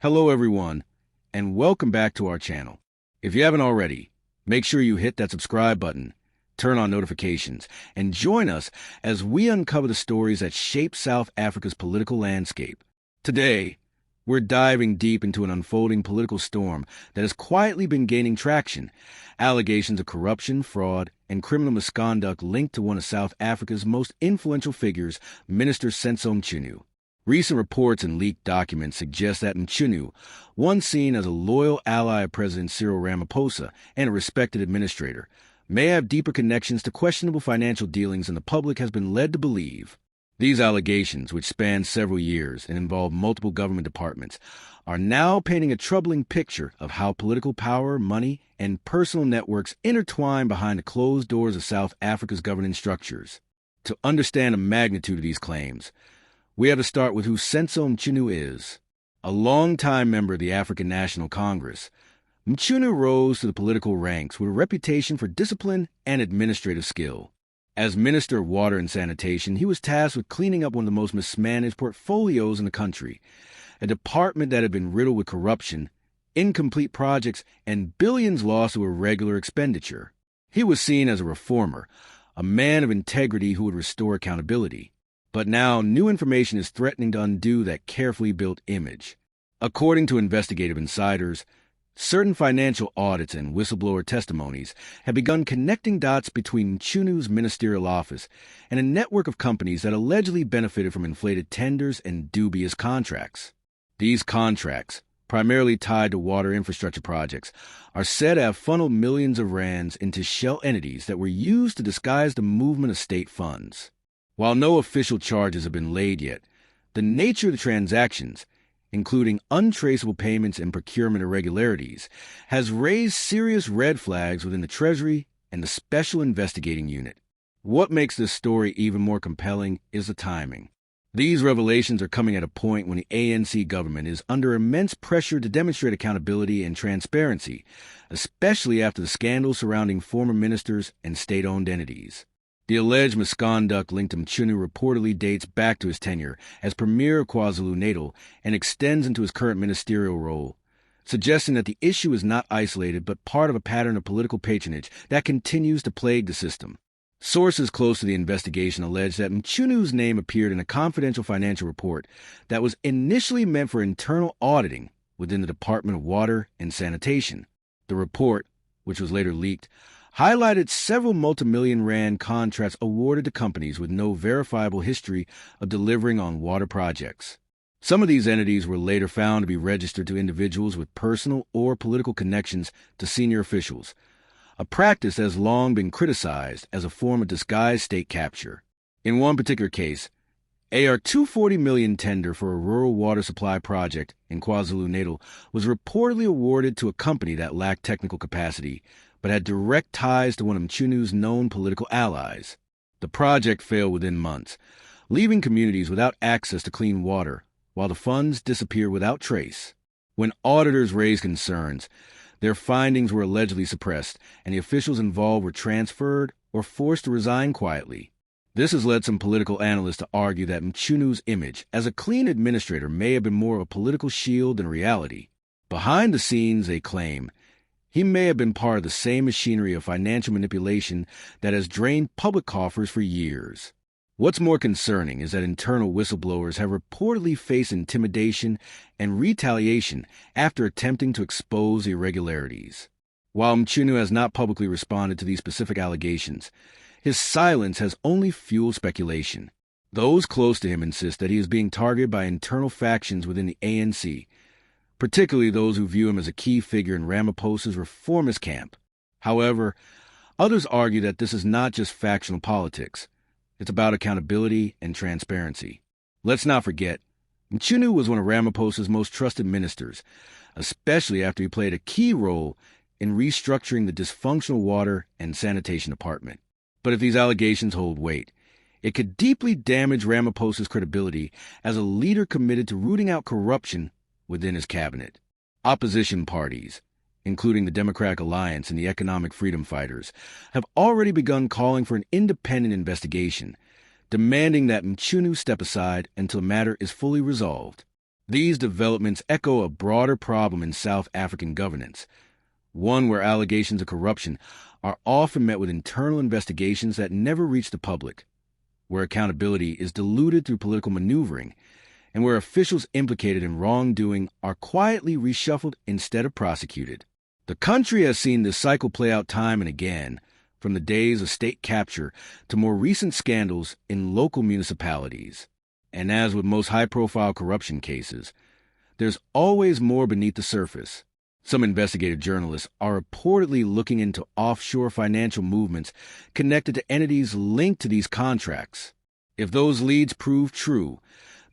Hello everyone, and welcome back to our channel. If you haven't already, make sure you hit that subscribe button, turn on notifications, and join us as we uncover the stories that shape South Africa's political landscape. Today, we're diving deep into an unfolding political storm that has quietly been gaining traction. Allegations of corruption, fraud, and criminal misconduct linked to one of South Africa's most influential figures, Minister Senzo Mchunu. Recent reports and leaked documents suggest that Mchunu, once seen as a loyal ally of President Cyril Ramaphosa and a respected administrator, may have deeper connections to questionable financial dealings than the public has been led to believe. These allegations, which span several years and involve multiple government departments, are now painting a troubling picture of how political power, money, and personal networks intertwine behind the closed doors of South Africa's governance structures. To understand the magnitude of these claims, we have to start with who Senzo Mchunu is. A longtime member of the African National Congress, Mchunu rose to the political ranks with a reputation for discipline and administrative skill. As Minister of Water and Sanitation, he was tasked with cleaning up one of the most mismanaged portfolios in the country, a department that had been riddled with corruption, incomplete projects, and billions lost to irregular expenditure. He was seen as a reformer, a man of integrity who would restore accountability. But now, new information is threatening to undo that carefully built image. According to investigative insiders, certain financial audits and whistleblower testimonies have begun connecting dots between Mchunu's ministerial office and a network of companies that allegedly benefited from inflated tenders and dubious contracts. These contracts, primarily tied to water infrastructure projects, are said to have funneled millions of rands into shell entities that were used to disguise the movement of state funds. While no official charges have been laid yet, the nature of the transactions, including untraceable payments and procurement irregularities, has raised serious red flags within the Treasury and the Special Investigating Unit. What makes this story even more compelling is the timing. These revelations are coming at a point when the ANC government is under immense pressure to demonstrate accountability and transparency, especially after the scandals surrounding former ministers and state-owned entities. The alleged misconduct linked to Mchunu reportedly dates back to his tenure as Premier of KwaZulu-Natal and extends into his current ministerial role, suggesting that the issue is not isolated but part of a pattern of political patronage that continues to plague the system. Sources close to the investigation allege that Mchunu's name appeared in a confidential financial report that was initially meant for internal auditing within the Department of Water and Sanitation. The report, which was later leaked, highlighted several multi-million rand contracts awarded to companies with no verifiable history of delivering on water projects. Some of these entities were later found to be registered to individuals with personal or political connections to senior officials, a practice that has long been criticized as a form of disguised state capture. In one particular case, a 240 million tender for a rural water supply project in KwaZulu-Natal was reportedly awarded to a company that lacked technical capacity but had direct ties to one of Mchunu's known political allies. The project failed within months, leaving communities without access to clean water, while the funds disappeared without trace. When auditors raised concerns, their findings were allegedly suppressed, and the officials involved were transferred or forced to resign quietly. This has led some political analysts to argue that Mchunu's image as a clean administrator may have been more of a political shield than reality. Behind the scenes, they claim, he may have been part of the same machinery of financial manipulation that has drained public coffers for years. What's more concerning is that internal whistleblowers have reportedly faced intimidation and retaliation after attempting to expose the irregularities. While Mchunu has not publicly responded to these specific allegations, his silence has only fueled speculation. Those close to him insist that he is being targeted by internal factions within the ANC, particularly those who view him as a key figure in Ramaphosa's reformist camp. However, others argue that this is not just factional politics. It's about accountability and transparency. Let's not forget, Mchunu was one of Ramaphosa's most trusted ministers, especially after he played a key role in restructuring the dysfunctional water and sanitation department. But if these allegations hold weight, it could deeply damage Ramaphosa's credibility as a leader committed to rooting out corruption within his cabinet. Opposition parties, including the Democratic Alliance and the Economic Freedom Fighters, have already begun calling for an independent investigation, demanding that Mchunu step aside until the matter is fully resolved. These developments echo a broader problem in South African governance, one where allegations of corruption are often met with internal investigations that never reach the public, where accountability is diluted through political maneuvering, and where officials implicated in wrongdoing are quietly reshuffled instead of prosecuted. The country has seen this cycle play out time and again, from the days of state capture to more recent scandals in local municipalities. And as with most high-profile corruption cases, there's always more beneath the surface. Some investigative journalists are reportedly looking into offshore financial movements connected to entities linked to these contracts. If those leads prove true,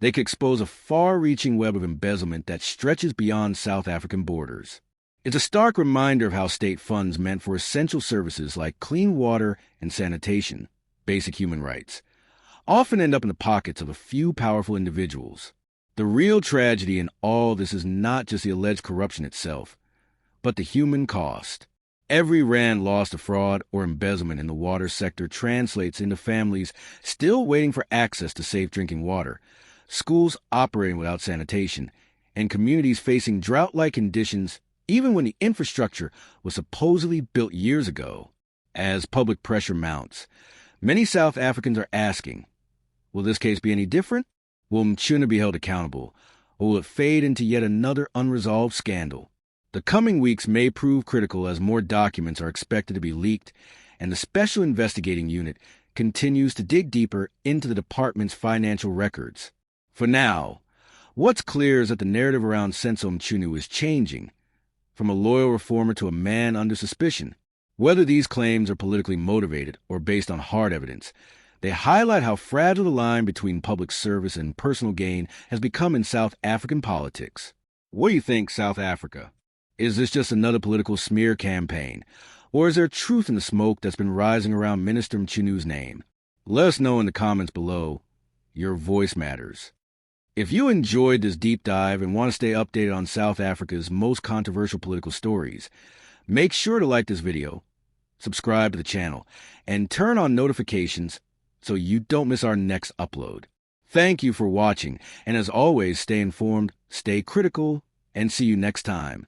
they could expose a far-reaching web of embezzlement that stretches beyond South African borders. It's a stark reminder of how state funds meant for essential services like clean water and sanitation, basic human rights, often end up in the pockets of a few powerful individuals. The real tragedy in all this is not just the alleged corruption itself, but the human cost. Every rand lost to fraud or embezzlement in the water sector translates into families still waiting for access to safe drinking water, schools operating without sanitation, and communities facing drought-like conditions even when the infrastructure was supposedly built years ago. As public pressure mounts, many South Africans are asking, will this case be any different? Will Mchunu be held accountable, or will it fade into yet another unresolved scandal? The coming weeks may prove critical as more documents are expected to be leaked, and the Special Investigating Unit continues to dig deeper into the department's financial records. For now, what's clear is that the narrative around Senzo Mchunu is changing, from a loyal reformer to a man under suspicion. Whether these claims are politically motivated or based on hard evidence, they highlight how fragile the line between public service and personal gain has become in South African politics. What do you think, South Africa? Is this just another political smear campaign, or is there truth in the smoke that's been rising around Minister Mchunu's name? Let us know in the comments below. Your voice matters. If you enjoyed this deep dive and want to stay updated on South Africa's most controversial political stories, make sure to like this video, subscribe to the channel, and turn on notifications so you don't miss our next upload. Thank you for watching, and as always, stay informed, stay critical, and see you next time.